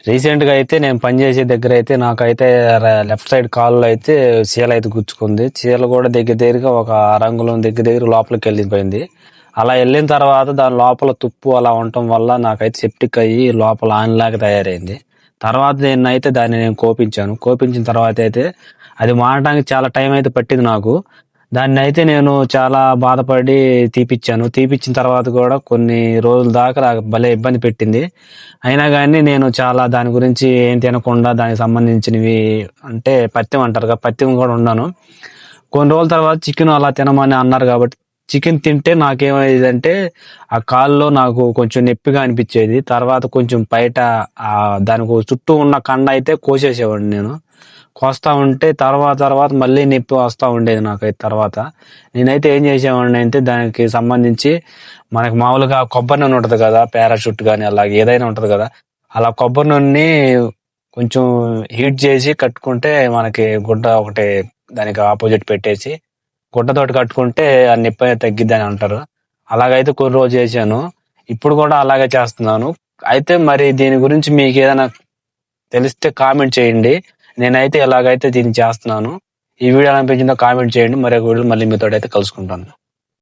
Recent గా అయితే నేను పనిచేసే దగ్గర అయితే నాకైతే లెఫ్ట్ సైడ్ కాల్లో అయితే చీల అయితే గుచ్చుకుంది. చీల కూడా దగ్గరగా ఒక రంగులం దగ్గర లోపలికి వెళ్ళిపోయింది. అలా వెళ్ళిన తర్వాత దాని లోపల తుప్పు అలా ఉండటం వల్ల నాకైతే సెప్టిక్ అయ్యి లోపల ఆనలాగా తయారైంది. తర్వాత దాన్ని నేను కోపించాను. కోపించిన తర్వాత అయితే అది మారడానికి చాలా టైం అయితే పట్టింది నాకు. దాన్నయితే నేను చాలా బాధపడి తీపిచ్చాను. తీపిచ్చిన తర్వాత కూడా కొన్ని రోజుల దాకా నాకు భలే ఇబ్బంది పెట్టింది. అయినా గాని నేను చాలా దాని గురించి ఏం తినకుండా దానికి సంబంధించినవి అంటే పథ్యం అంటారు కదా! పథ్యం కూడా ఉన్నాను. కొన్ని రోజుల తర్వాత చికెన్ అలా తినమని అన్నారు కాబట్టి చికెన్ తింటే నాకేమయ్యేదంటే ఆ కాలులో నాకు కొంచెం నొప్పిగా అనిపిచ్చేది. తర్వాత కొంచెం బయట దానికి చుట్టూ ఉన్న కండ అయితే కోసేసేవాడిని నేను. కోస్తా ఉంటే తర్వాత మళ్ళీ నొప్పి వస్తా ఉండేది నాకైతే తర్వాత. నేనైతే ఏం చేసేవాడినంటే దానికి సంబంధించి మనకు మామూలుగా కొబ్బరి నూనె ఉంటది కదా! పారాషూట్ గాని అలాగే ఏదైనా ఉంటది కదా! అలా కొబ్బరి నూనెని కొంచెం హీట్ చేసి కట్టుకుంటే మనకి గుడ్డ ఒకటి దానికి అపోజిట్ పెట్టేసి గుడ్డతోటి కట్టుకుంటే ఆ నొప్పి అనేది తగ్గిద్దని అంటారు. అలాగైతే కొన్ని రోజులు చేశాను. ఇప్పుడు కూడా అలాగే చేస్తున్నాను. అయితే మరి దీని గురించి మీకేదైనా తెలిస్తే కామెంట్ చేయండి. నేనైతే ఇలాగైతే దీన్ని చేస్తున్నాను. ఈ వీడియో ఎలా అనిపించిందో కామెంట్ చేయండి. మరొక వీడియోలో మళ్ళీ మీతోటైతే కలుసుకుంటాను.